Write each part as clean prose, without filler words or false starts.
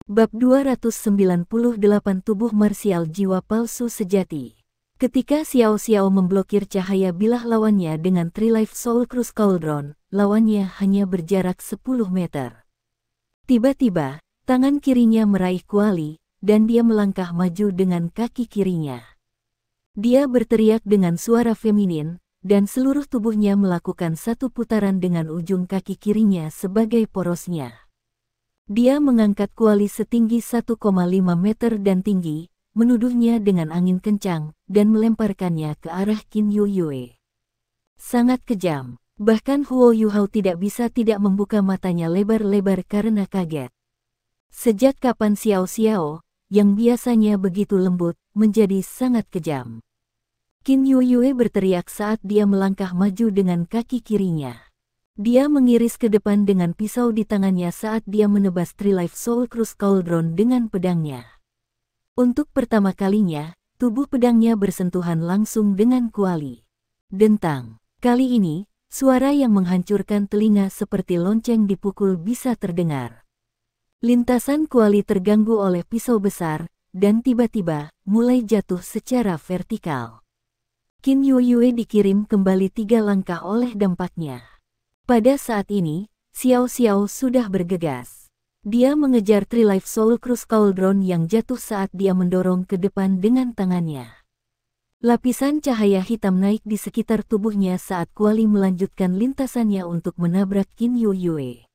Bab 298 Tubuh Marsial Jiwa Palsu Sejati. Ketika Xiao Xiao memblokir cahaya bilah lawannya dengan Tri-Life Soul Cruise Cauldron, lawannya hanya berjarak 10 meter. Tiba-tiba, tangan kirinya meraih kuali, dan dia melangkah maju dengan kaki kirinya. Dia berteriak dengan suara feminin, dan seluruh tubuhnya melakukan satu putaran dengan ujung kaki kirinya sebagai porosnya. Dia mengangkat kuali setinggi 1,5 meter dan tinggi, menuduhnya dengan angin kencang, dan melemparkannya ke arah Qin Yuyue. Sangat kejam, bahkan Huo Yuhao tidak bisa tidak membuka matanya lebar-lebar karena kaget. Sejak kapan Xiao Xiao, yang biasanya begitu lembut, menjadi sangat kejam? Qin Yuyue berteriak saat dia melangkah maju dengan kaki kirinya. Dia mengiris ke depan dengan pisau di tangannya saat dia menebas Tri-Life Soul Cruise Cauldron dengan pedangnya. Untuk pertama kalinya, tubuh pedangnya bersentuhan langsung dengan kuali. Dentang. Kali ini, suara yang menghancurkan telinga seperti lonceng dipukul bisa terdengar. Lintasan kuali terganggu oleh pisau besar, dan tiba-tiba, mulai jatuh secara vertikal. Qin Yuyue dikirim kembali 3 langkah oleh dampaknya. Pada saat ini, Xiao Xiao sudah bergegas. Dia mengejar Tri-Life Soul Cruise Cauldron yang jatuh saat dia mendorong ke depan dengan tangannya. Lapisan cahaya hitam naik di sekitar tubuhnya saat kuali melanjutkan lintasannya untuk menabrak Qin Yuyue.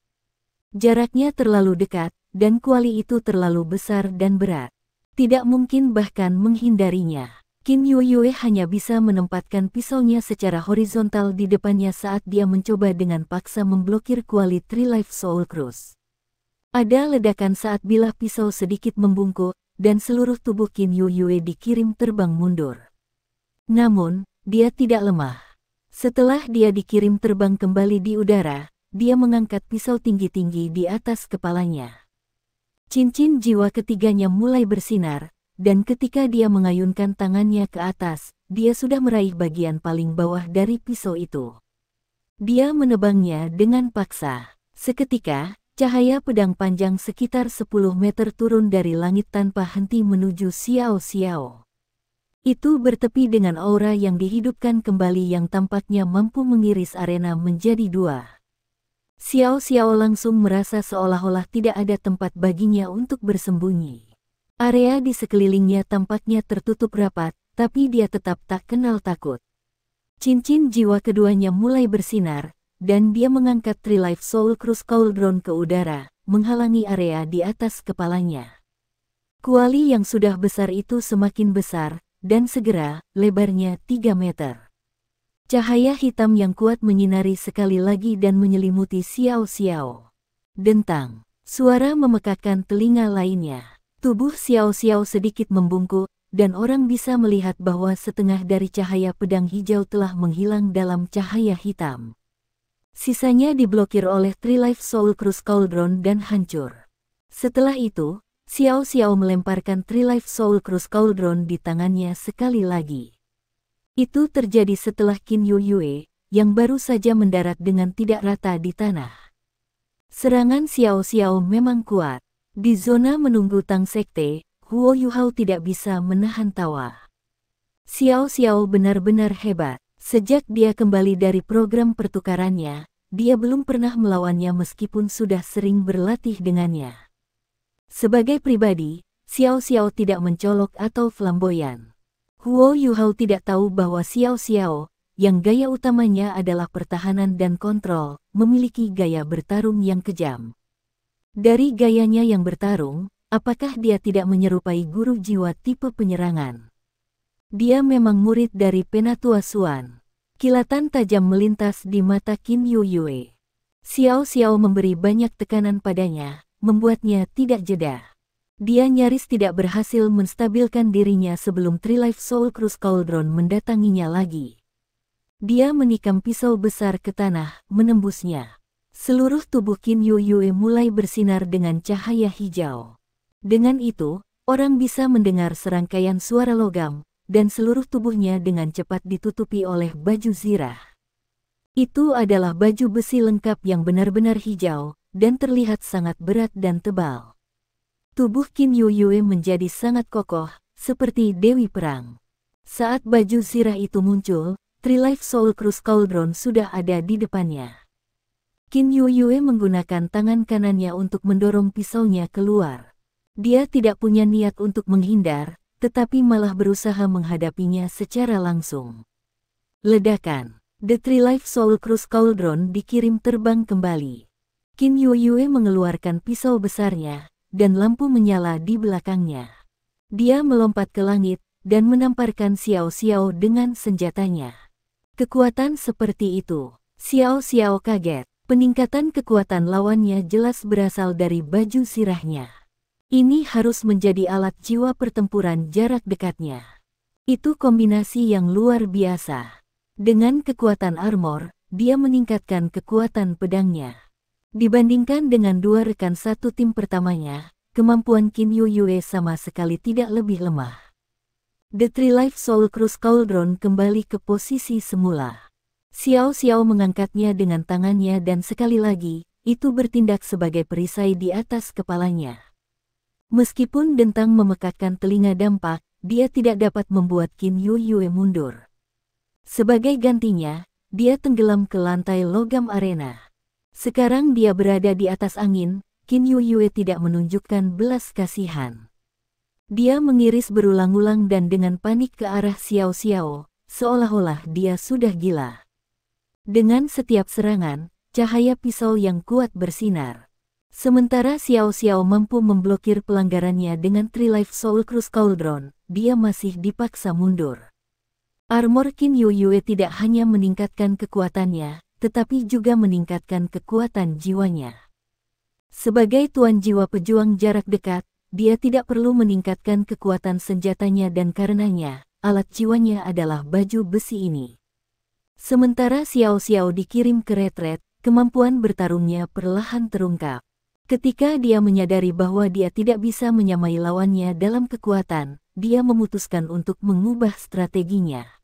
Jaraknya terlalu dekat, dan kuali itu terlalu besar dan berat. Tidak mungkin bahkan menghindarinya. Qin Yuyue hanya bisa menempatkan pisaunya secara horizontal di depannya saat dia mencoba dengan paksa memblokir kuali Tri-Life Soul Cruise. Ada ledakan saat bilah pisau sedikit membungkuk, dan seluruh tubuh Qin Yuyue dikirim terbang mundur. Namun, dia tidak lemah. Setelah dia dikirim terbang kembali di udara, dia mengangkat pisau tinggi-tinggi di atas kepalanya. Cincin jiwa ketiganya mulai bersinar, dan ketika dia mengayunkan tangannya ke atas, dia sudah meraih bagian paling bawah dari pisau itu. Dia menebangnya dengan paksa. Seketika, cahaya pedang panjang sekitar 10 meter turun dari langit tanpa henti menuju Xiao Xiao. Itu bertepi dengan aura yang dihidupkan kembali yang tampaknya mampu mengiris arena menjadi 2. Xiao Xiao langsung merasa seolah-olah tidak ada tempat baginya untuk bersembunyi. Area di sekelilingnya tampaknya tertutup rapat, tapi dia tetap tak kenal takut. Cincin jiwa keduanya mulai bersinar, dan dia mengangkat Tri-Life Soul Cruise Cauldron ke udara, menghalangi area di atas kepalanya. Kuali yang sudah besar itu semakin besar, dan segera, lebarnya 3 meter. Cahaya hitam yang kuat menyinari sekali lagi dan menyelimuti Xiao Xiao. Dentang. Suara memekakkan telinga lainnya. Tubuh Xiao Xiao sedikit membungkuk, dan orang bisa melihat bahwa setengah dari cahaya pedang hijau telah menghilang dalam cahaya hitam. Sisanya diblokir oleh Tri-Life Soul Cruise Cauldron dan hancur. Setelah itu, Xiao Xiao melemparkan Tri-Life Soul Cruise Cauldron di tangannya sekali lagi. Itu terjadi setelah Qin Yuyue, yang baru saja mendarat dengan tidak rata di tanah. Serangan Xiao Xiao memang kuat. Di zona menunggu Tang Sekte, Huo Yuhao tidak bisa menahan tawa. Xiao Xiao benar-benar hebat. Sejak dia kembali dari program pertukarannya, dia belum pernah melawannya meskipun sudah sering berlatih dengannya. Sebagai pribadi, Xiao Xiao tidak mencolok atau flamboyan. Huo Yuhao tidak tahu bahwa Xiao Xiao, yang gaya utamanya adalah pertahanan dan kontrol, memiliki gaya bertarung yang kejam. Dari gayanya yang bertarung, apakah dia tidak menyerupai guru jiwa tipe penyerangan? Dia memang murid dari Penatua Xuan. Kilatan tajam melintas di mata Qin Yuyue. Xiao Xiao memberi banyak tekanan padanya, membuatnya tidak jeda. Dia nyaris tidak berhasil menstabilkan dirinya sebelum Tri-Life Soul Cruise Cauldron mendatanginya lagi. Dia menikam pisau besar ke tanah, menembusnya. Seluruh tubuh Qin Yuyue mulai bersinar dengan cahaya hijau. Dengan itu, orang bisa mendengar serangkaian suara logam, dan seluruh tubuhnya dengan cepat ditutupi oleh baju zirah. Itu adalah baju besi lengkap yang benar-benar hijau, dan terlihat sangat berat dan tebal. Tubuh Qin Yuyue menjadi sangat kokoh, seperti Dewi Perang. Saat baju zirah itu muncul, Trilife Soul Cruise Cauldron sudah ada di depannya. Qin Yuyue menggunakan tangan kanannya untuk mendorong pisaunya keluar. Dia tidak punya niat untuk menghindar, tetapi malah berusaha menghadapinya secara langsung. Ledakan. The Trilife Soul Cruise Cauldron dikirim terbang kembali. Qin Yuyue mengeluarkan pisau besarnya, dan lampu menyala di belakangnya. Dia melompat ke langit, dan menamparkan Xiao Xiao dengan senjatanya. Kekuatan seperti itu. Xiao Xiao kaget. Peningkatan kekuatan lawannya jelas berasal dari baju zirahnya. Ini harus menjadi alat jiwa pertempuran jarak dekatnya. Itu kombinasi yang luar biasa. Dengan kekuatan armor, dia meningkatkan kekuatan pedangnya. Dibandingkan dengan dua rekan satu tim pertamanya, kemampuan Qin Yuyue sama sekali tidak lebih lemah. The Trilife Soul Cruise Cauldron kembali ke posisi semula. Xiao Xiao mengangkatnya dengan tangannya dan sekali lagi, itu bertindak sebagai perisai di atas kepalanya. Meskipun dentang memekakkan telinga dampak, dia tidak dapat membuat Qin Yuyue mundur. Sebagai gantinya, dia tenggelam ke lantai logam arena. Sekarang dia berada di atas angin, Qin Yuyue tidak menunjukkan belas kasihan. Dia mengiris berulang-ulang dan dengan panik ke arah Xiao Xiao, seolah-olah dia sudah gila. Dengan setiap serangan, cahaya pisau yang kuat bersinar. Sementara Xiao Xiao mampu memblokir pelanggarannya dengan Trilife Soul Cruise Cauldron, dia masih dipaksa mundur. Armor Qin Yuyue tidak hanya meningkatkan kekuatannya, tetapi juga meningkatkan kekuatan jiwanya. Sebagai tuan jiwa pejuang jarak dekat, dia tidak perlu meningkatkan kekuatan senjatanya dan karenanya, alat jiwanya adalah baju besi ini. Sementara Xiao Xiao dikirim ke retret, kemampuan bertarungnya perlahan terungkap. Ketika dia menyadari bahwa dia tidak bisa menyamai lawannya dalam kekuatan, dia memutuskan untuk mengubah strateginya.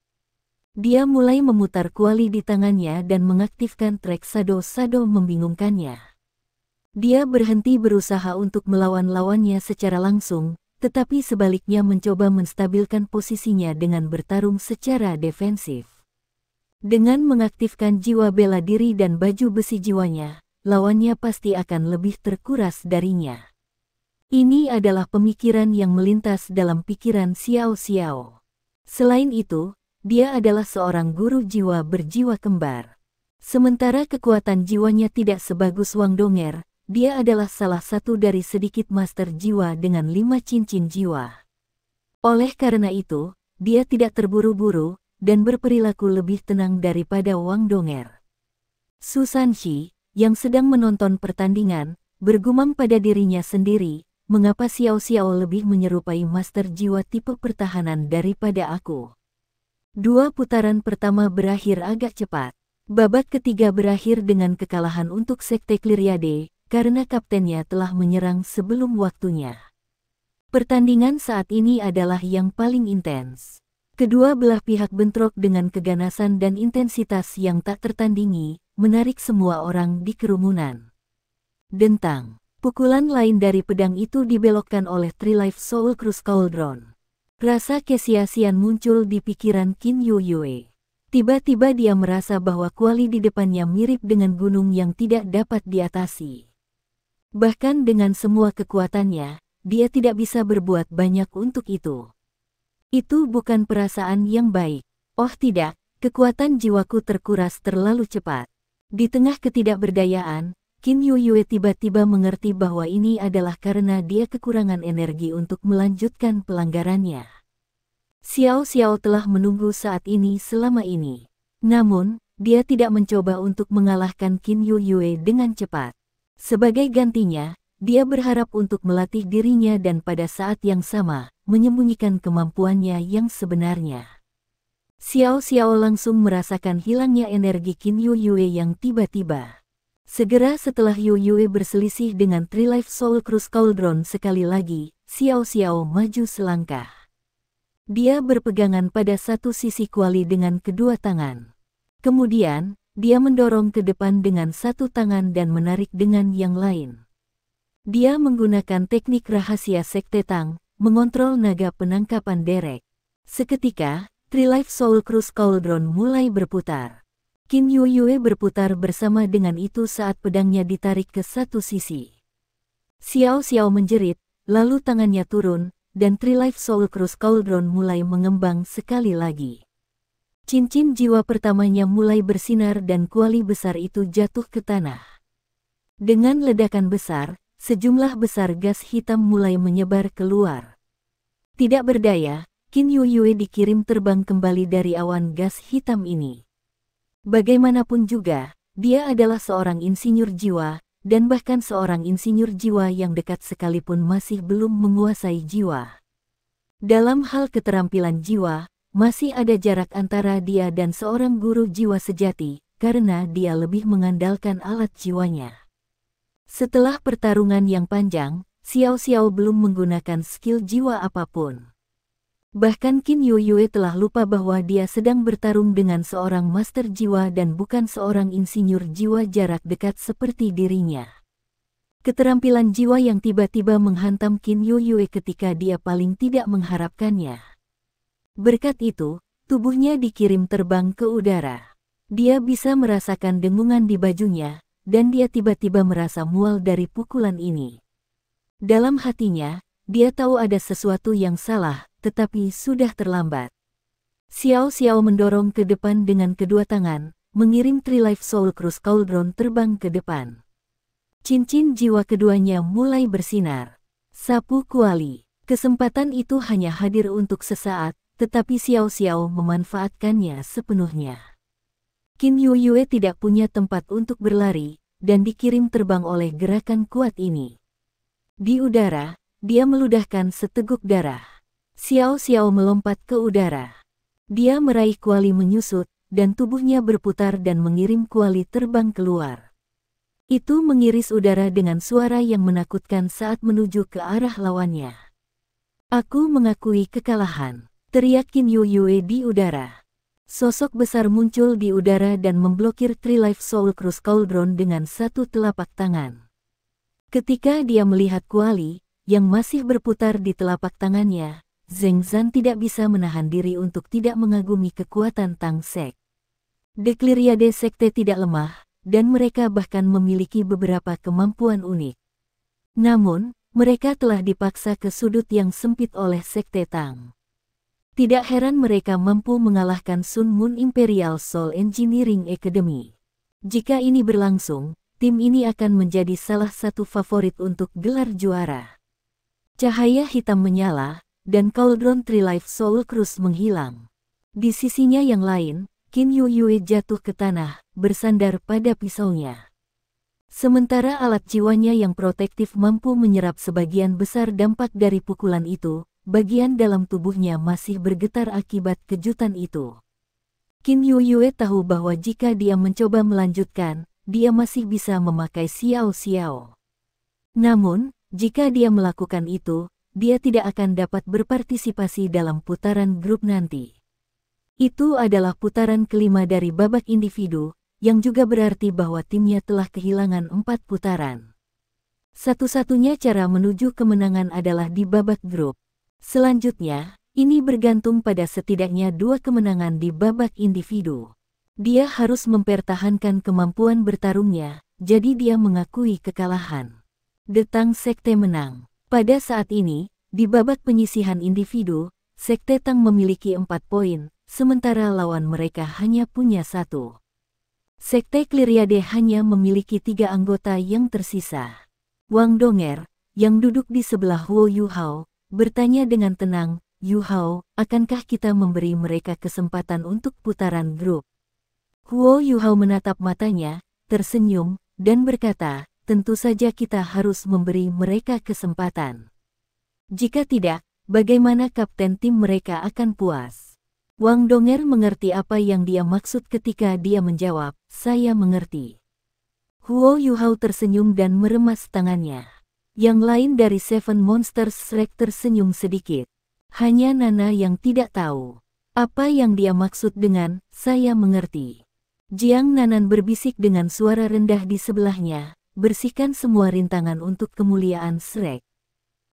Dia mulai memutar kuali di tangannya dan mengaktifkan trek Sado membingungkannya. Dia berhenti berusaha untuk melawan lawannya secara langsung, tetapi sebaliknya mencoba menstabilkan posisinya dengan bertarung secara defensif. Dengan mengaktifkan jiwa bela diri dan baju besi jiwanya, lawannya pasti akan lebih terkuras darinya. Ini adalah pemikiran yang melintas dalam pikiran Xiao Xiao. Selain itu, dia adalah seorang guru jiwa berjiwa kembar. Sementara kekuatan jiwanya tidak sebagus Wang Donger, dia adalah salah satu dari sedikit master jiwa dengan 5 cincin jiwa. Oleh karena itu, dia tidak terburu-buru, dan berperilaku lebih tenang daripada Wang Donger. Su Sanxi, yang sedang menonton pertandingan, bergumam pada dirinya sendiri, mengapa Xiao Xiao lebih menyerupai master jiwa tipe pertahanan daripada aku. 2 putaran pertama berakhir agak cepat. Babak ketiga berakhir dengan kekalahan untuk Sekte Cleariade, karena kaptennya telah menyerang sebelum waktunya. Pertandingan saat ini adalah yang paling intens. Kedua belah pihak bentrok dengan keganasan dan intensitas yang tak tertandingi, menarik semua orang di kerumunan. Dentang, pukulan lain dari pedang itu dibelokkan oleh Trilife Soul Cruise Cauldron. Rasa kesia-siaan muncul di pikiran Qin Yuyue. Tiba-tiba dia merasa bahwa kuali di depannya mirip dengan gunung yang tidak dapat diatasi. Bahkan dengan semua kekuatannya, dia tidak bisa berbuat banyak untuk itu. Itu bukan perasaan yang baik. Oh tidak, kekuatan jiwaku terkuras terlalu cepat. Di tengah ketidakberdayaan, Qin Yuyue tiba-tiba mengerti bahwa ini adalah karena dia kekurangan energi untuk melanjutkan pelanggarannya. Xiao Xiao telah menunggu saat ini selama ini. Namun, dia tidak mencoba untuk mengalahkan Qin Yuyue dengan cepat. Sebagai gantinya, dia berharap untuk melatih dirinya dan pada saat yang sama, menyembunyikan kemampuannya yang sebenarnya. Xiao Xiao langsung merasakan hilangnya energi Qin Yuyue yang tiba-tiba. Segera setelah Yuyue berselisih dengan Trilife Soul Cruise Cauldron sekali lagi, Xiao Xiao maju selangkah. Dia berpegangan pada satu sisi kuali dengan kedua tangan. Kemudian, dia mendorong ke depan dengan satu tangan dan menarik dengan yang lain. Dia menggunakan teknik rahasia Sekte Tang, mengontrol naga penangkapan derek. Seketika, Three Life Soul Cruise Cauldron mulai berputar. Qin Yue berputar bersama dengan itu saat pedangnya ditarik ke satu sisi. Xiao Xiao menjerit, lalu tangannya turun, dan Three Life Soul Cruise Cauldron mulai mengembang sekali lagi. Cincin jiwa pertamanya mulai bersinar dan kuali besar itu jatuh ke tanah. Dengan ledakan besar, sejumlah besar gas hitam mulai menyebar keluar. Tidak berdaya, Qin Yue dikirim terbang kembali dari awan gas hitam ini. Bagaimanapun juga, dia adalah seorang insinyur jiwa, dan bahkan seorang insinyur jiwa yang dekat sekalipun masih belum menguasai jiwa. Dalam hal keterampilan jiwa, masih ada jarak antara dia dan seorang guru jiwa sejati, karena dia lebih mengandalkan alat jiwanya. Setelah pertarungan yang panjang, Xiao Xiao belum menggunakan skill jiwa apapun. Bahkan Qin Yue telah lupa bahwa dia sedang bertarung dengan seorang master jiwa dan bukan seorang insinyur jiwa jarak dekat seperti dirinya. Keterampilan jiwa yang tiba-tiba menghantam Qin Yue ketika dia paling tidak mengharapkannya. Berkat itu, tubuhnya dikirim terbang ke udara. Dia bisa merasakan dengungan di bajunya, dan dia tiba-tiba merasa mual dari pukulan ini. Dalam hatinya, dia tahu ada sesuatu yang salah, tetapi sudah terlambat. Xiao Xiao mendorong ke depan dengan kedua tangan, mengirim Three Life Soul Cruise Cauldron terbang ke depan. Cincin jiwa keduanya mulai bersinar. Sapu kuali. Kesempatan itu hanya hadir untuk sesaat, tetapi Xiao Xiao memanfaatkannya sepenuhnya. Qin Yue tidak punya tempat untuk berlari, dan dikirim terbang oleh gerakan kuat ini. Di udara, dia meludahkan seteguk darah. Xiao Xiao melompat ke udara. Dia meraih kuali menyusut, dan tubuhnya berputar dan mengirim kuali terbang keluar. Itu mengiris udara dengan suara yang menakutkan saat menuju ke arah lawannya. "Aku mengakui kekalahan," teriak Qin Yue di udara. Sosok besar muncul di udara dan memblokir Three Life Soul Cruise Cauldron dengan satu telapak tangan. Ketika dia melihat kuali yang masih berputar di telapak tangannya, Zheng Zan tidak bisa menahan diri untuk tidak mengagumi kekuatan Tang Sek. Decliriade Sekte tidak lemah, dan mereka bahkan memiliki beberapa kemampuan unik. Namun, mereka telah dipaksa ke sudut yang sempit oleh Sekte Tang. Tidak heran mereka mampu mengalahkan Sun Moon Imperial Soul Engineering Academy. Jika ini berlangsung, tim ini akan menjadi salah satu favorit untuk gelar juara. Cahaya hitam menyala, dan Cauldron Three Life Soul Cruise menghilang. Di sisinya yang lain, Qin Yue jatuh ke tanah, bersandar pada pisaunya. Sementara alat jiwanya yang protektif mampu menyerap sebagian besar dampak dari pukulan itu, bagian dalam tubuhnya masih bergetar akibat kejutan itu. Qin Yue tahu bahwa jika dia mencoba melanjutkan, dia masih bisa memakai Xiao Xiao. Namun, jika dia melakukan itu, dia tidak akan dapat berpartisipasi dalam putaran grup nanti. Itu adalah putaran kelima dari babak individu, yang juga berarti bahwa timnya telah kehilangan 4 putaran. Satu-satunya cara menuju kemenangan adalah di babak grup. Selanjutnya, ini bergantung pada setidaknya 2 kemenangan di babak individu. Dia harus mempertahankan kemampuan bertarungnya, jadi dia mengakui kekalahan. Tang Sekte menang. Pada saat ini, di babak penyisihan individu, Sekte Tang memiliki 4 poin, sementara lawan mereka hanya punya 1. Sekte Cleariade hanya memiliki 3 anggota yang tersisa. Wang Donger, yang duduk di sebelah Huo Yuhao, bertanya dengan tenang, "Yuhao, akankah kita memberi mereka kesempatan untuk putaran grup?" Huo Yuhao menatap matanya, tersenyum, dan berkata, "Tentu saja kita harus memberi mereka kesempatan. Jika tidak, bagaimana kapten tim mereka akan puas?" Wang Donger mengerti apa yang dia maksud ketika dia menjawab, "Saya mengerti." Huo Yuhao tersenyum dan meremas tangannya. Yang lain dari Seven Monsters Shrek tersenyum sedikit. Hanya Nana yang tidak tahu apa yang dia maksud dengan "saya mengerti." Jiang Nanan berbisik dengan suara rendah di sebelahnya, bersihkan semua rintangan untuk kemuliaan Shrek.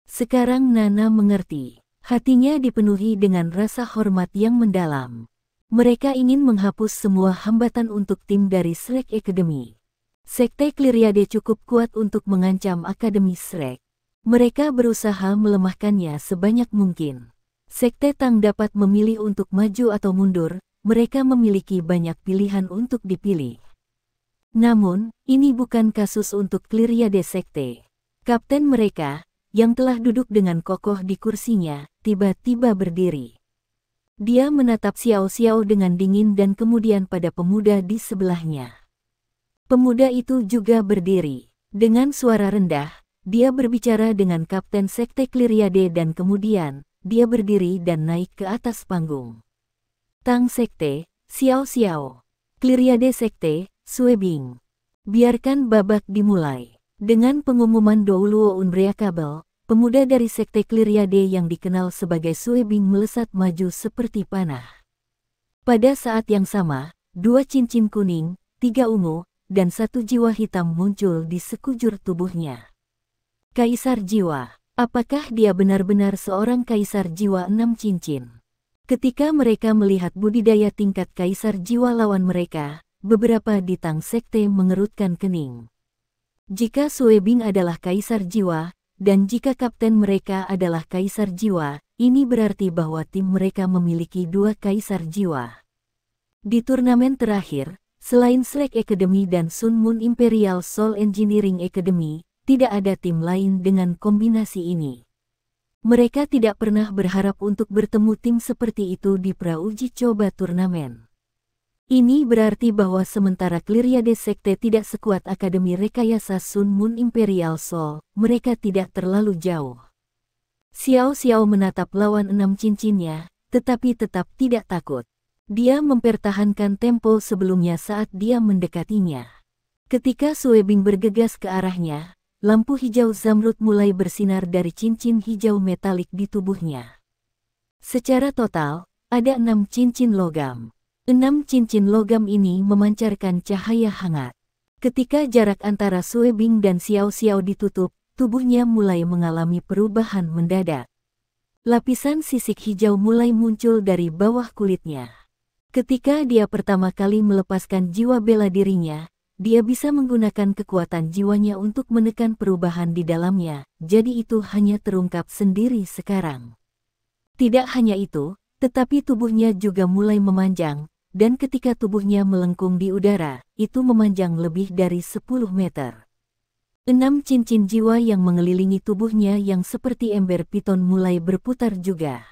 Sekarang Nana mengerti. Hatinya dipenuhi dengan rasa hormat yang mendalam. Mereka ingin menghapus semua hambatan untuk tim dari Shrek Academy. Sekte Clyriade cukup kuat untuk mengancam Akademi Shrek. Mereka berusaha melemahkannya sebanyak mungkin. Sekte Tang dapat memilih untuk maju atau mundur, mereka memiliki banyak pilihan untuk dipilih. Namun, ini bukan kasus untuk Clyriade Sekte. Kapten mereka, yang telah duduk dengan kokoh di kursinya, tiba-tiba berdiri. Dia menatap Xiao Xiao dengan dingin dan kemudian pada pemuda di sebelahnya. Pemuda itu juga berdiri. Dengan suara rendah, dia berbicara dengan Kapten Sekte Clyriade dan kemudian, dia berdiri dan naik ke atas panggung. Tang Sekte, Xiao Xiao. Clyriade Sekte, Sue Bing. Biarkan babak dimulai. Dengan pengumuman Douluo Unbreakable, pemuda dari Sekte Clyriade yang dikenal sebagai Sue Bing melesat maju seperti panah. Pada saat yang sama, 2 cincin kuning, 3 ungu, dan 1 jiwa hitam muncul di sekujur tubuhnya. Kaisar Jiwa. Apakah dia benar-benar seorang Kaisar Jiwa 6 cincin? Ketika mereka melihat budidaya tingkat Kaisar Jiwa lawan mereka, beberapa di Tang Sekte mengerutkan kening. Jika Sue Bing adalah Kaisar Jiwa, dan jika kapten mereka adalah Kaisar Jiwa, ini berarti bahwa tim mereka memiliki 2 Kaisar Jiwa. Di turnamen terakhir, selain Shrek Academy dan Sun Moon Imperial Soul Engineering Academy, tidak ada tim lain dengan kombinasi ini. Mereka tidak pernah berharap untuk bertemu tim seperti itu di pra-uji coba turnamen. Ini berarti bahwa sementara Clyriade Sekte tidak sekuat Akademi Rekayasa Sun Moon Imperial Soul, mereka tidak terlalu jauh. Xiao Xiao menatap lawan 6 cincinnya, tetapi tetap tidak takut. Dia mempertahankan tempo sebelumnya saat dia mendekatinya. Ketika Sue Bing bergegas ke arahnya, lampu hijau zamrud mulai bersinar dari cincin hijau metalik di tubuhnya. Secara total, ada 6 cincin logam. 6 cincin logam ini memancarkan cahaya hangat. Ketika jarak antara Sue Bing dan Xiao Xiao ditutup, tubuhnya mulai mengalami perubahan mendadak. Lapisan sisik hijau mulai muncul dari bawah kulitnya. Ketika dia pertama kali melepaskan jiwa bela dirinya, dia bisa menggunakan kekuatan jiwanya untuk menekan perubahan di dalamnya, jadi itu hanya terungkap sendiri sekarang. Tidak hanya itu, tetapi tubuhnya juga mulai memanjang, dan ketika tubuhnya melengkung di udara, itu memanjang lebih dari 10 meter. 6 cincin jiwa yang mengelilingi tubuhnya yang seperti ember piton mulai berputar juga.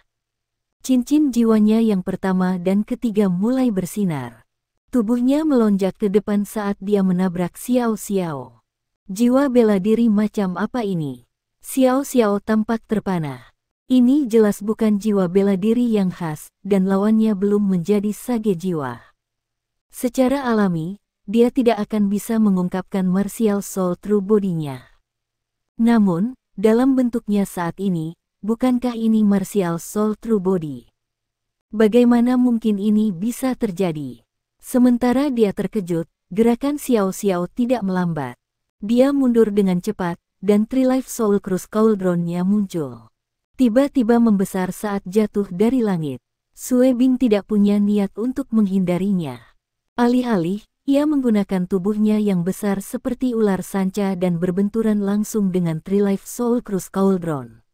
Cincin jiwanya yang pertama dan ketiga mulai bersinar. Tubuhnya melonjak ke depan saat dia menabrak Xiao Xiao. Jiwa bela diri macam apa ini? Xiao Xiao tampak terpana. Ini jelas bukan jiwa bela diri yang khas, dan lawannya belum menjadi sage jiwa. Secara alami, dia tidak akan bisa mengungkapkan martial soul true body-nya. Namun, dalam bentuknya saat ini, bukankah ini martial soul true body? Bagaimana mungkin ini bisa terjadi? Sementara dia terkejut, gerakan Xiao Xiao tidak melambat. Dia mundur dengan cepat, dan Trilife Soul Cruise Cauldron-nya muncul. Tiba-tiba membesar saat jatuh dari langit. Sue Bing tidak punya niat untuk menghindarinya. Alih-alih, ia menggunakan tubuhnya yang besar seperti ular sanca dan berbenturan langsung dengan Trilife Soul Cruise Cauldron.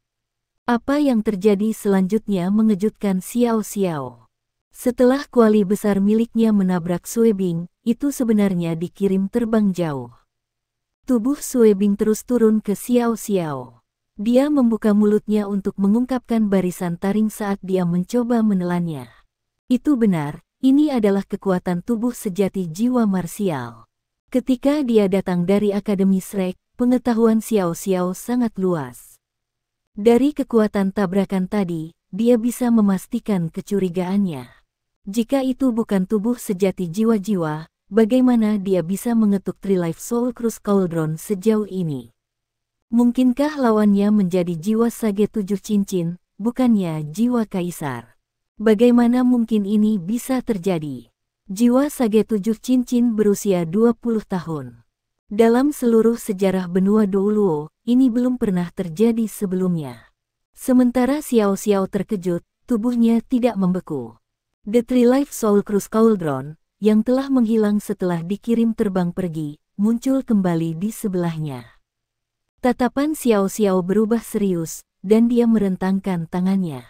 Apa yang terjadi selanjutnya mengejutkan Xiao Xiao. Setelah kuali besar miliknya menabrak Sue Bing, itu sebenarnya dikirim terbang jauh. Tubuh Sue Bing terus turun ke Xiao Xiao. Dia membuka mulutnya untuk mengungkapkan barisan taring saat dia mencoba menelannya. Itu benar, ini adalah kekuatan tubuh sejati jiwa marsial. Ketika dia datang dari Akademi Shrek, pengetahuan Xiao Xiao sangat luas. Dari kekuatan tabrakan tadi, dia bisa memastikan kecurigaannya. Jika itu bukan tubuh sejati jiwa-jiwa, bagaimana dia bisa mengetuk Trilife Soul Cruise Cauldron sejauh ini? Mungkinkah lawannya menjadi jiwa sage 7 cincin, bukannya jiwa kaisar? Bagaimana mungkin ini bisa terjadi? Jiwa sage 7 cincin berusia 20 tahun. Dalam seluruh sejarah benua Douluo, ini belum pernah terjadi sebelumnya. Sementara Xiao Xiao terkejut, tubuhnya tidak membeku. The Three Life Soul Cruise Cauldron, yang telah menghilang setelah dikirim terbang pergi, muncul kembali di sebelahnya. Tatapan Xiao Xiao berubah serius, dan dia merentangkan tangannya.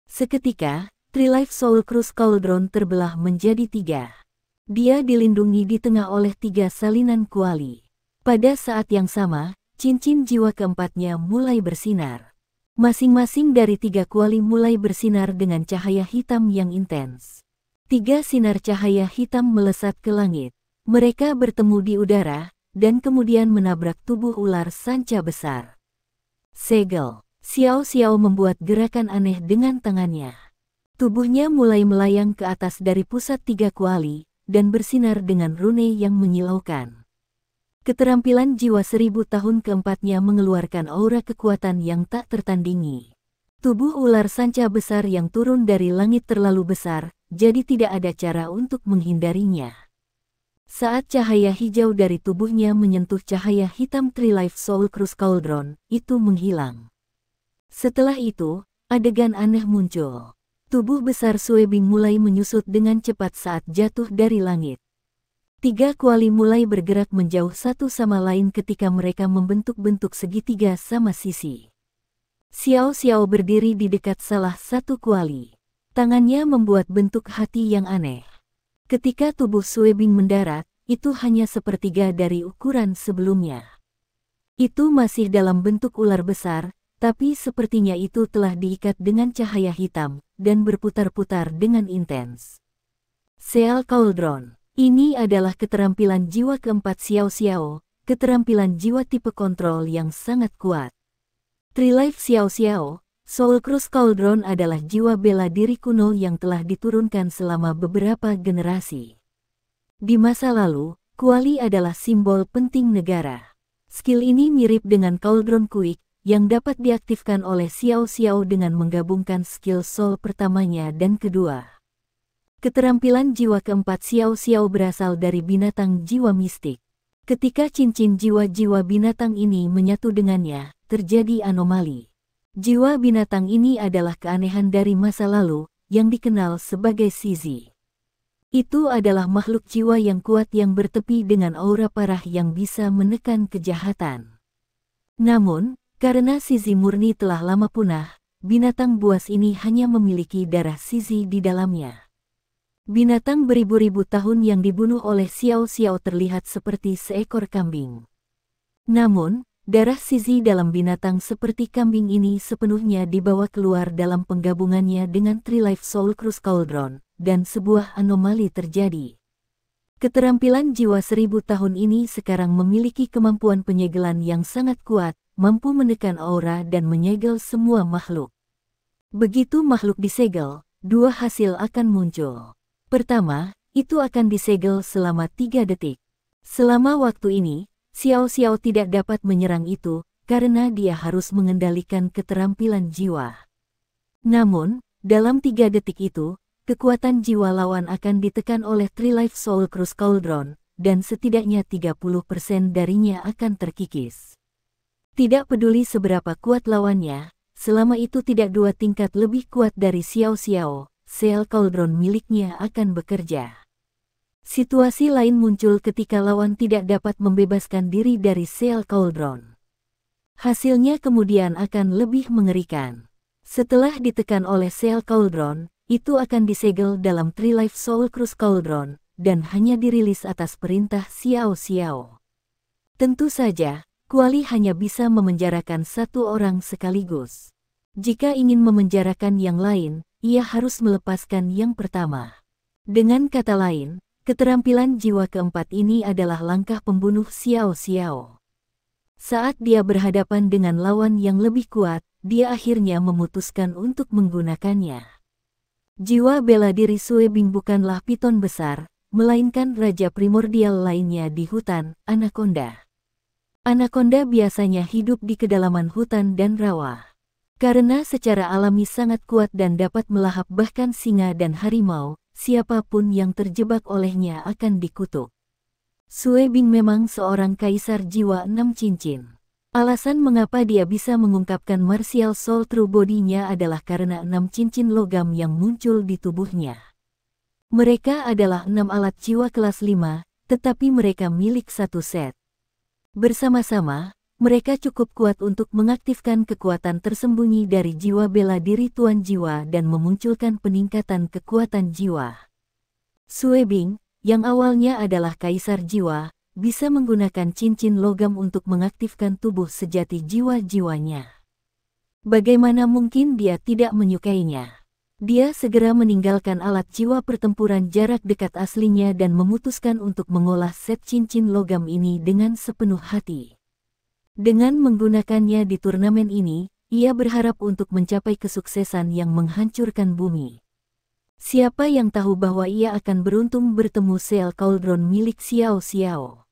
Seketika, Three Life Soul Cruise Cauldron terbelah menjadi 3. Dia dilindungi di tengah oleh 3 salinan kuali. Pada saat yang sama, cincin jiwa keempatnya mulai bersinar. Masing-masing dari 3 kuali mulai bersinar dengan cahaya hitam yang intens. 3 sinar cahaya hitam melesat ke langit. Mereka bertemu di udara, dan kemudian menabrak tubuh ular sanca besar. Segel. Xiao Xiao membuat gerakan aneh dengan tangannya. Tubuhnya mulai melayang ke atas dari pusat 3 kuali, dan bersinar dengan rune yang menyilaukan. Keterampilan jiwa 1000 tahun keempatnya mengeluarkan aura kekuatan yang tak tertandingi. Tubuh ular sanca besar yang turun dari langit terlalu besar, jadi tidak ada cara untuk menghindarinya. Saat cahaya hijau dari tubuhnya menyentuh cahaya hitam Three Life Soul Cruise Cauldron, itu menghilang. Setelah itu, adegan aneh muncul. Tubuh besar Suebing mulai menyusut dengan cepat saat jatuh dari langit. 3 kuali mulai bergerak menjauh satu sama lain ketika mereka membentuk bentuk segitiga sama sisi. Xiao Xiao berdiri di dekat salah satu kuali. Tangannya membuat bentuk hati yang aneh. Ketika tubuh Suebing mendarat, itu hanya sepertiga dari ukuran sebelumnya. Itu masih dalam bentuk ular besar, tapi sepertinya itu telah diikat dengan cahaya hitam, dan berputar-putar dengan intens. Seal Cauldron. Ini adalah keterampilan jiwa keempat Xiao Xiao, keterampilan jiwa tipe kontrol yang sangat kuat. Three Life Xiao Xiao, Soul Cruise Cauldron adalah jiwa bela diri kuno yang telah diturunkan selama beberapa generasi. Di masa lalu, kuali adalah simbol penting negara. Skill ini mirip dengan Cauldron Quick, yang dapat diaktifkan oleh Xiao Xiao dengan menggabungkan skill soul pertamanya dan kedua. Keterampilan jiwa keempat Xiao Xiao berasal dari binatang jiwa mistik. Ketika cincin jiwa-jiwa binatang ini menyatu dengannya, terjadi anomali. Jiwa binatang ini adalah keanehan dari masa lalu, yang dikenal sebagai Shizi. Itu adalah makhluk jiwa yang kuat yang bertepi dengan aura parah yang bisa menekan kejahatan. Namun, karena Shizi murni telah lama punah, binatang buas ini hanya memiliki darah Shizi di dalamnya. Binatang beribu-ribu tahun yang dibunuh oleh Xiao Xiao terlihat seperti seekor kambing. Namun, darah Shizi dalam binatang seperti kambing ini sepenuhnya dibawa keluar dalam penggabungannya dengan Three Life Soul Cruise Cauldron, dan sebuah anomali terjadi. Keterampilan jiwa 1000 tahun ini sekarang memiliki kemampuan penyegelan yang sangat kuat, mampu menekan aura dan menyegel semua makhluk. Begitu makhluk disegel, 2 hasil akan muncul. Pertama, itu akan disegel selama 3 detik. Selama waktu ini, Xiao Xiao tidak dapat menyerang itu, karena dia harus mengendalikan keterampilan jiwa. Namun, dalam 3 detik itu, kekuatan jiwa lawan akan ditekan oleh Three Life Soul Cruise Cauldron, dan setidaknya 30% darinya akan terkikis. Tidak peduli seberapa kuat lawannya, selama itu tidak 2 tingkat lebih kuat dari Xiao Xiao, Seal Cauldron miliknya akan bekerja. Situasi lain muncul ketika lawan tidak dapat membebaskan diri dari Seal Cauldron. Hasilnya kemudian akan lebih mengerikan. Setelah ditekan oleh Seal Cauldron, itu akan disegel dalam Three Life Soul Cruise Cauldron, dan hanya dirilis atas perintah Xiao Xiao. Tentu saja, kuali hanya bisa memenjarakan 1 orang sekaligus. Jika ingin memenjarakan yang lain, ia harus melepaskan yang pertama. Dengan kata lain, keterampilan jiwa keempat ini adalah langkah pembunuh Xiao Xiao. Saat dia berhadapan dengan lawan yang lebih kuat, dia akhirnya memutuskan untuk menggunakannya. Jiwa bela diri Suebing bukanlah piton besar, melainkan raja primordial lainnya di hutan, Anaconda. Anaconda biasanya hidup di kedalaman hutan dan rawa. Karena secara alami sangat kuat dan dapat melahap bahkan singa dan harimau, siapapun yang terjebak olehnya akan dikutuk. Sue Bing memang seorang kaisar jiwa 6 cincin. Alasan mengapa dia bisa mengungkapkan martial soul true body-nya adalah karena 6 cincin logam yang muncul di tubuhnya. Mereka adalah 6 alat jiwa kelas 5, tetapi mereka milik satu set. Bersama-sama, mereka cukup kuat untuk mengaktifkan kekuatan tersembunyi dari jiwa bela diri Tuan Jiwa dan memunculkan peningkatan kekuatan jiwa. Sue Bing, yang awalnya adalah kaisar jiwa, bisa menggunakan cincin logam untuk mengaktifkan tubuh sejati jiwa-jiwanya. Bagaimana mungkin dia tidak menyukainya? Dia segera meninggalkan alat jiwa pertempuran jarak dekat aslinya dan memutuskan untuk mengolah set cincin logam ini dengan sepenuh hati. Dengan menggunakannya di turnamen ini, ia berharap untuk mencapai kesuksesan yang menghancurkan bumi. Siapa yang tahu bahwa ia akan beruntung bertemu sel cauldron milik Xiao Xiao.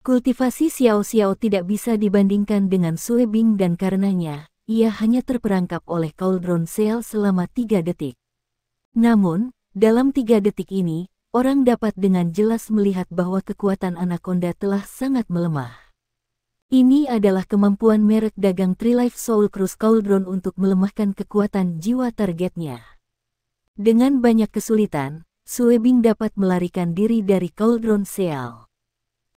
Kultivasi Xiao Xiao tidak bisa dibandingkan dengan Sue Bing dan karenanya, ia hanya terperangkap oleh cauldron sel selama 3 detik. Namun, dalam 3 detik ini, orang dapat dengan jelas melihat bahwa kekuatan Anaconda telah sangat melemah. Ini adalah kemampuan merek dagang Trilife Soul Cruise Cauldron untuk melemahkan kekuatan jiwa targetnya. Dengan banyak kesulitan, Sue Bing dapat melarikan diri dari Cauldron Seal.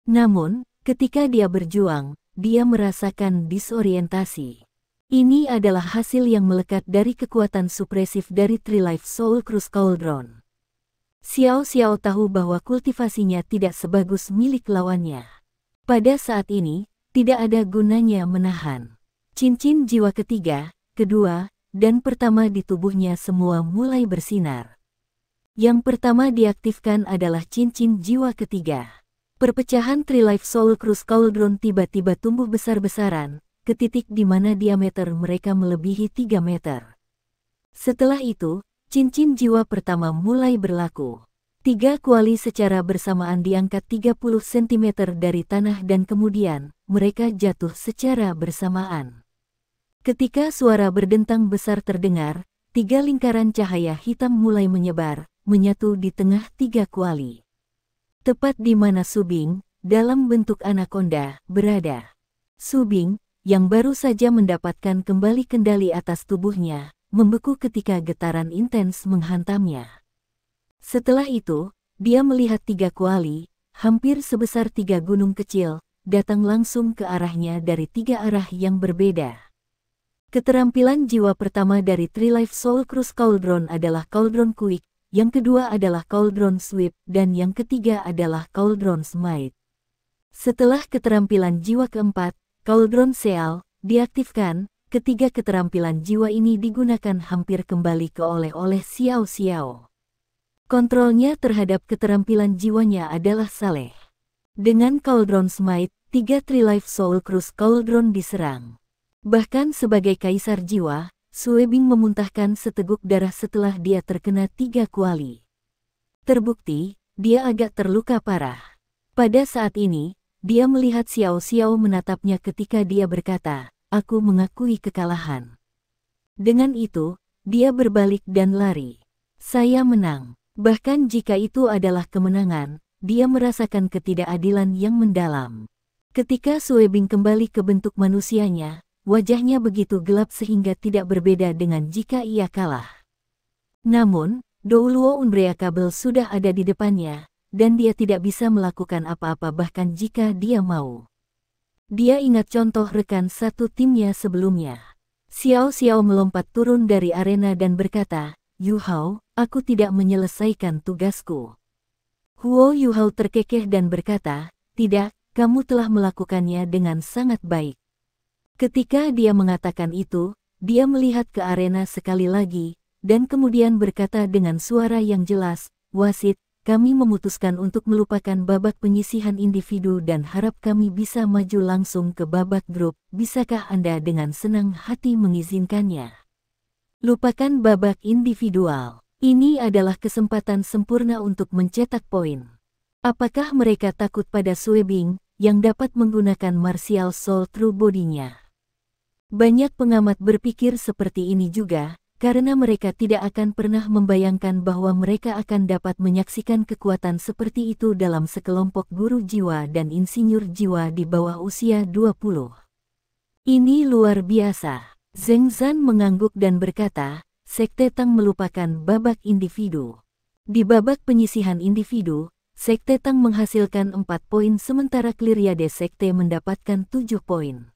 Namun, ketika dia berjuang, dia merasakan disorientasi. Ini adalah hasil yang melekat dari kekuatan supresif dari Trilife Soul Cruise Cauldron. Xiao Xiao tahu bahwa kultivasinya tidak sebagus milik lawannya. Pada saat ini, tidak ada gunanya menahan. Cincin jiwa ketiga, kedua, dan pertama di tubuhnya semua mulai bersinar. Yang pertama diaktifkan adalah cincin jiwa ketiga. Perpecahan Trilife Soul Cruise Cauldron tiba-tiba tumbuh besar-besaran, ke titik di mana diameter mereka melebihi 3 meter. Setelah itu, cincin jiwa pertama mulai berlaku. 3 kuali secara bersamaan diangkat 30 cm dari tanah dan kemudian, mereka jatuh secara bersamaan. Ketika suara berdentang besar terdengar, 3 lingkaran cahaya hitam mulai menyebar, menyatu di tengah 3 kuali. Tepat di mana Su Bing, dalam bentuk Anaconda, berada. Su Bing, yang baru saja mendapatkan kembali kendali atas tubuhnya, membeku ketika getaran intens menghantamnya. Setelah itu, dia melihat 3 kuali, hampir sebesar 3 gunung kecil, datang langsung ke arahnya dari 3 arah yang berbeda. Keterampilan jiwa pertama dari Trilife Soul Cruise Cauldron adalah Cauldron Quick, yang kedua adalah Cauldron Sweep, dan yang ketiga adalah Cauldron Smite. Setelah keterampilan jiwa keempat, Cauldron Seal, diaktifkan, ketiga keterampilan jiwa ini digunakan hampir kembali ke oleh-oleh Xiao Xiao. Kontrolnya terhadap keterampilan jiwanya adalah saleh. Dengan Cauldron Smite, 3 Trilife Soul Cruise Cauldron diserang. Bahkan sebagai kaisar jiwa, Sue Bing memuntahkan seteguk darah setelah dia terkena 3 kuali. Terbukti, dia agak terluka parah. Pada saat ini, dia melihat Xiao Xiao menatapnya ketika dia berkata, "Aku mengakui kekalahan." Dengan itu, dia berbalik dan lari. "Saya menang." Bahkan jika itu adalah kemenangan, dia merasakan ketidakadilan yang mendalam. Ketika Sue Bing kembali ke bentuk manusianya, wajahnya begitu gelap sehingga tidak berbeda dengan jika ia kalah. Namun, Douluo Unbreakable sudah ada di depannya, dan dia tidak bisa melakukan apa-apa bahkan jika dia mau. Dia ingat contoh rekan satu timnya sebelumnya. Xiao Xiao melompat turun dari arena dan berkata, "Yu Hao, aku tidak menyelesaikan tugasku." Huo Yu Hao terkekeh dan berkata, "Tidak, kamu telah melakukannya dengan sangat baik." Ketika dia mengatakan itu, dia melihat ke arena sekali lagi, dan kemudian berkata dengan suara yang jelas, "Wasit, kami memutuskan untuk melupakan babak penyisihan individu dan harap kami bisa maju langsung ke babak grup. Bisakah Anda dengan senang hati mengizinkannya?" Lupakan babak individual. Ini adalah kesempatan sempurna untuk mencetak poin. Apakah mereka takut pada Sue Bing, yang dapat menggunakan martial soul true body-nya? Banyak pengamat berpikir seperti ini juga, karena mereka tidak akan pernah membayangkan bahwa mereka akan dapat menyaksikan kekuatan seperti itu dalam sekelompok guru jiwa dan insinyur jiwa di bawah usia 20. Ini luar biasa. Zheng Zan mengangguk dan berkata, Sekte Tang melupakan babak individu. Di babak penyisihan individu, Sekte Tang menghasilkan 4 poin sementara Cleariade Sekte mendapatkan 7 poin.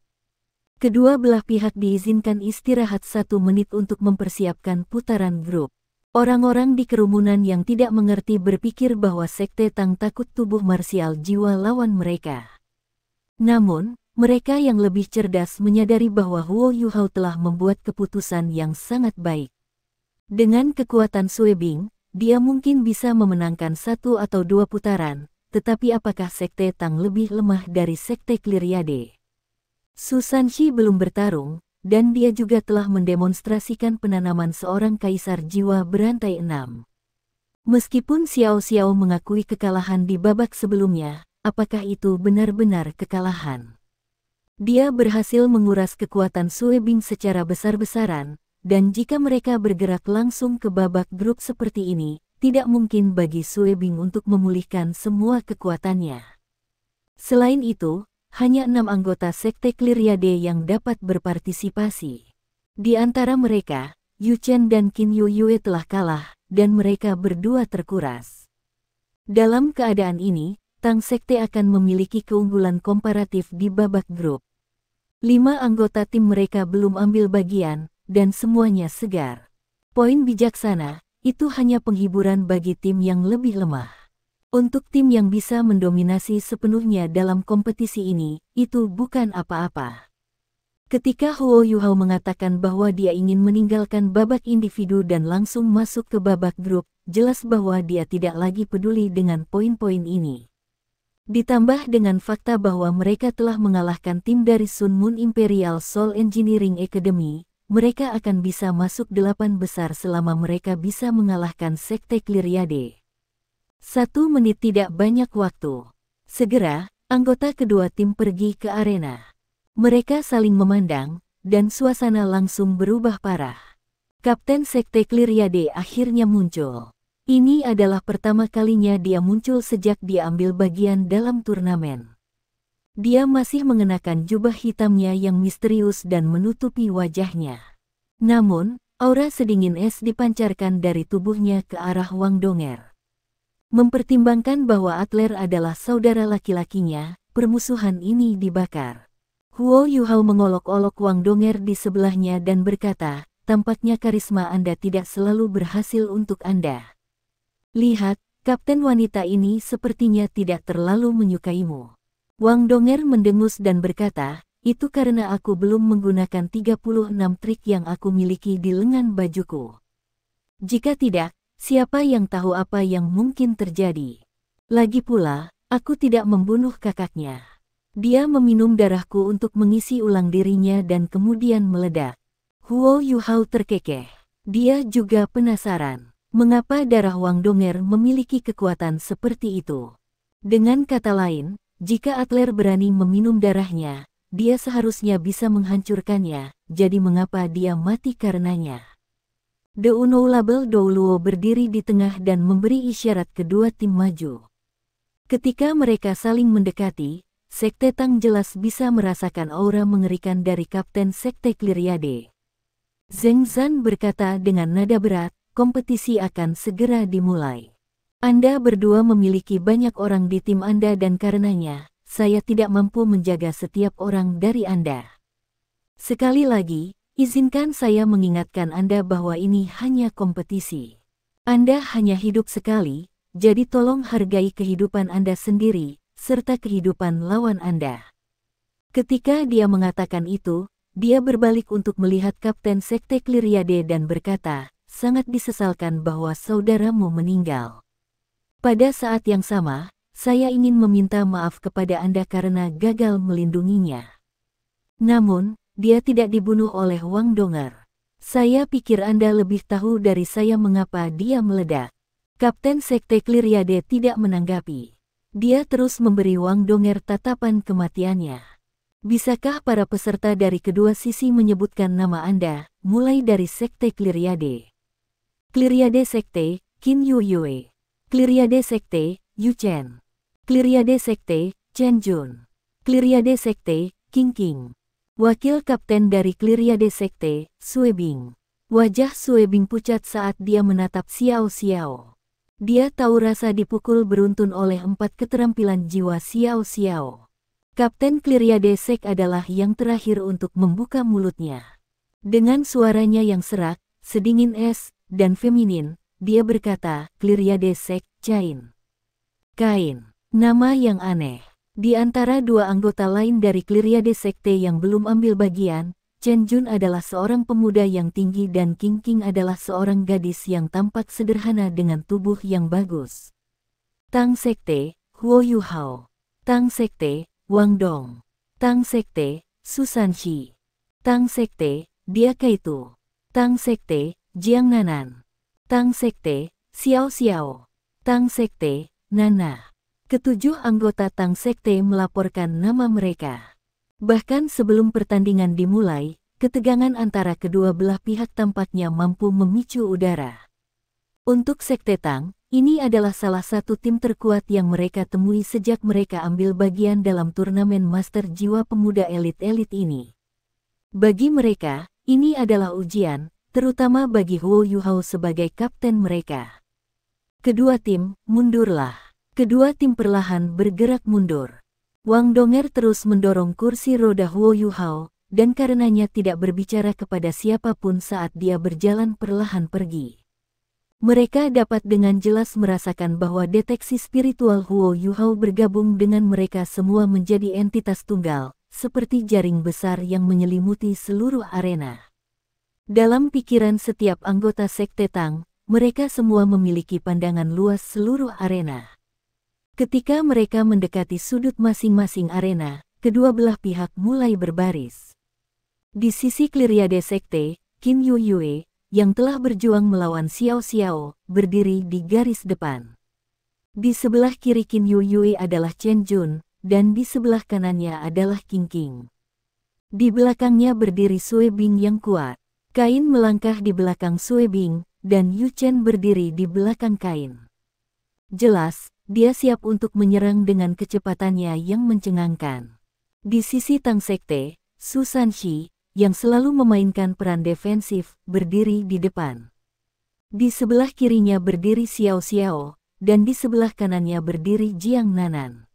Kedua belah pihak diizinkan istirahat 1 menit untuk mempersiapkan putaran grup. Orang-orang di kerumunan yang tidak mengerti berpikir bahwa Sekte Tang takut tubuh marsial jiwa lawan mereka. Namun, mereka yang lebih cerdas menyadari bahwa Huo Yuhao telah membuat keputusan yang sangat baik. Dengan kekuatan Sui Bing, dia mungkin bisa memenangkan 1 atau 2 putaran, tetapi apakah Sekte Tang lebih lemah dari Sekte Cleariade? Su Sanxi belum bertarung, dan dia juga telah mendemonstrasikan penanaman seorang kaisar jiwa berantai 6. Meskipun Xiao Xiao mengakui kekalahan di babak sebelumnya, apakah itu benar-benar kekalahan? Dia berhasil menguras kekuatan Sui Bing secara besar-besaran, dan jika mereka bergerak langsung ke babak grup seperti ini, tidak mungkin bagi Sui Bing untuk memulihkan semua kekuatannya. Selain itu, hanya 6 anggota Sekte Cleariade yang dapat berpartisipasi. Di antara mereka, Yu Chen dan Qin Yue telah kalah, dan mereka berdua terkuras. Dalam keadaan ini, Tang Sekte akan memiliki keunggulan komparatif di babak grup. 5 anggota tim mereka belum ambil bagian, dan semuanya segar. Poin bijaksana, itu hanya penghiburan bagi tim yang lebih lemah. Untuk tim yang bisa mendominasi sepenuhnya dalam kompetisi ini, itu bukan apa-apa. Ketika Huo Yuhao mengatakan bahwa dia ingin meninggalkan babak individu dan langsung masuk ke babak grup, jelas bahwa dia tidak lagi peduli dengan poin-poin ini. Ditambah dengan fakta bahwa mereka telah mengalahkan tim dari Sun Moon Imperial Soul Engineering Academy, mereka akan bisa masuk 8 besar selama mereka bisa mengalahkan Sekte Cleariade. 1 menit tidak banyak waktu. Segera, anggota kedua tim pergi ke arena. Mereka saling memandang, dan suasana langsung berubah parah. Kapten Sekte Cleariade akhirnya muncul. Ini adalah pertama kalinya dia muncul sejak dia ambil bagian dalam turnamen. Dia masih mengenakan jubah hitamnya yang misterius dan menutupi wajahnya. Namun, aura sedingin es dipancarkan dari tubuhnya ke arah Wang Donger. Mempertimbangkan bahwa Adler adalah saudara laki-lakinya, permusuhan ini dibakar. Huo Yuhao mengolok-olok Wang Donger di sebelahnya dan berkata, tampaknya karisma Anda tidak selalu berhasil untuk Anda. Lihat, kapten wanita ini sepertinya tidak terlalu menyukaimu. Wang Donger mendengus dan berkata, itu karena aku belum menggunakan 36 trik yang aku miliki di lengan bajuku. Jika tidak, siapa yang tahu apa yang mungkin terjadi? Lagi pula, aku tidak membunuh kakaknya. Dia meminum darahku untuk mengisi ulang dirinya dan kemudian meledak. Huo Yuhao terkekeh. Dia juga penasaran, mengapa darah Wang Donger memiliki kekuatan seperti itu. Dengan kata lain, jika Adler berani meminum darahnya, dia seharusnya bisa menghancurkannya, jadi mengapa dia mati karenanya? The Unknowable Douluo berdiri di tengah dan memberi isyarat kedua tim maju. Ketika mereka saling mendekati, Sekte Tang jelas bisa merasakan aura mengerikan dari Kapten Sekte Cleariade. Zheng Zan berkata dengan nada berat, kompetisi akan segera dimulai. Anda berdua memiliki banyak orang di tim Anda dan karenanya, saya tidak mampu menjaga setiap orang dari Anda. Sekali lagi, izinkan saya mengingatkan Anda bahwa ini hanya kompetisi. Anda hanya hidup sekali, jadi tolong hargai kehidupan Anda sendiri, serta kehidupan lawan Anda. Ketika dia mengatakan itu, dia berbalik untuk melihat Kapten Sekte Cleariade dan berkata, sangat disesalkan bahwa saudaramu meninggal. Pada saat yang sama, saya ingin meminta maaf kepada Anda karena gagal melindunginya. Namun, dia tidak dibunuh oleh Wang Donger. Saya pikir Anda lebih tahu dari saya mengapa dia meledak. Kapten Sekte Cleariade tidak menanggapi. Dia terus memberi Wang Donger tatapan kematiannya. Bisakah para peserta dari kedua sisi menyebutkan nama Anda, mulai dari Sekte Cleariade? Cleariade Sekte, Qin Yu Yue. Cleariade Sekte, Yu Chen. Cleariade Sekte, Chen Jun. Cleariade Sekte, Qing Qing. Wakil Kapten dari Cleariade Sekte, Sue Bing. Wajah Sue Bing pucat saat dia menatap Xiao Xiao. Dia tahu rasa dipukul beruntun oleh 4 keterampilan jiwa Xiao Xiao. Kapten Cleariade Sek adalah yang terakhir untuk membuka mulutnya. Dengan suaranya yang serak, sedingin es, dan feminin, dia berkata, Cleariade Sek, Cain. Kain. Nama yang aneh. Di antara dua anggota lain dari Cleariade Sekte yang belum ambil bagian, Chen Jun adalah seorang pemuda yang tinggi dan Qing Qing adalah seorang gadis yang tampak sederhana dengan tubuh yang bagus. Tang Sekte, Huo Yu Hao. Tang Sekte, Wang Dong. Tang Sekte, Su Sanxi. Tang Sekte, Dia Kaitu. Tang Sekte, Jiang Nanan. Tang Sekte, Xiao Xiao. Tang Sekte, Nana. Ketujuh anggota Tang Sekte melaporkan nama mereka. Bahkan sebelum pertandingan dimulai, ketegangan antara kedua belah pihak tampaknya mampu memicu udara. Untuk Sekte Tang, ini adalah salah satu tim terkuat yang mereka temui sejak mereka ambil bagian dalam turnamen Master Jiwa Pemuda Elit-Elit ini. Bagi mereka, ini adalah ujian, terutama bagi Huo Yuhao sebagai kapten mereka. Kedua tim, mundurlah. Kedua tim perlahan bergerak mundur. Wang Donger terus mendorong kursi roda Huo Yuhao, dan karenanya tidak berbicara kepada siapapun saat dia berjalan perlahan pergi. Mereka dapat dengan jelas merasakan bahwa deteksi spiritual Huo Yuhao bergabung dengan mereka semua menjadi entitas tunggal, seperti jaring besar yang menyelimuti seluruh arena. Dalam pikiran setiap anggota Sekte Tang, mereka semua memiliki pandangan luas seluruh arena. Ketika mereka mendekati sudut masing-masing arena, kedua belah pihak mulai berbaris. Di sisi Cleariade Sekte, Qin Yu Yue, yang telah berjuang melawan Xiao Xiao, berdiri di garis depan. Di sebelah kiri Qin Yu Yue adalah Chen Jun, dan di sebelah kanannya adalah Qing Qing. Di belakangnya berdiri Sue Bing yang kuat. Kain melangkah di belakang Sue Bing, dan Yu Chen berdiri di belakang Kain. Jelas, dia siap untuk menyerang dengan kecepatannya yang mencengangkan. Di sisi Tang Sekte, Su Sanxi, yang selalu memainkan peran defensif, berdiri di depan. Di sebelah kirinya berdiri Xiao Xiao, dan di sebelah kanannya berdiri Jiang Nanan.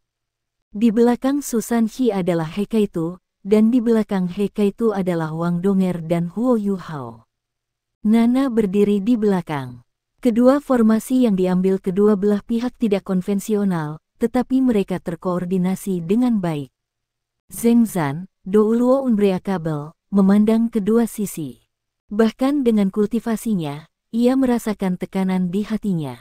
Di belakang Su Sanxi adalah He Kaitu, dan di belakang He Kaitu adalah Wang Donger dan Huo Yuhao. Nana berdiri di belakang. Kedua formasi yang diambil kedua belah pihak tidak konvensional, tetapi mereka terkoordinasi dengan baik. Zheng Zan, Douluo Unbreakable, memandang kedua sisi. Bahkan dengan kultivasinya, ia merasakan tekanan di hatinya.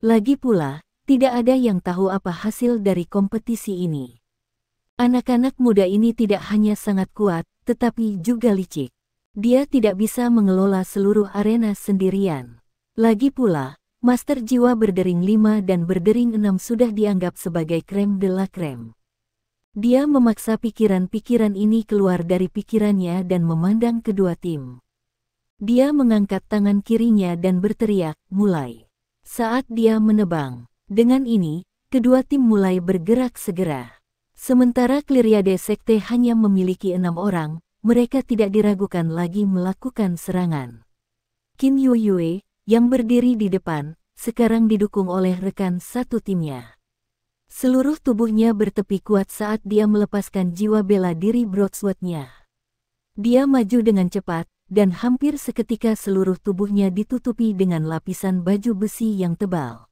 Lagi pula, tidak ada yang tahu apa hasil dari kompetisi ini. Anak-anak muda ini tidak hanya sangat kuat, tetapi juga licik. Dia tidak bisa mengelola seluruh arena sendirian. Lagi pula, Master Jiwa Berdering 5 dan Berdering 6 sudah dianggap sebagai crème de la crème. Dia memaksa pikiran-pikiran ini keluar dari pikirannya dan memandang kedua tim. Dia mengangkat tangan kirinya dan berteriak, mulai. Saat dia menebang. Dengan ini, kedua tim mulai bergerak segera. Sementara Cleariade Sekte hanya memiliki 6 orang, mereka tidak diragukan lagi melakukan serangan. Qin Yu Yue, yang berdiri di depan, sekarang didukung oleh rekan satu timnya. Seluruh tubuhnya bertepi kuat saat dia melepaskan jiwa bela diri broadsword-nya. Dia maju dengan cepat, dan hampir seketika seluruh tubuhnya ditutupi dengan lapisan baju besi yang tebal.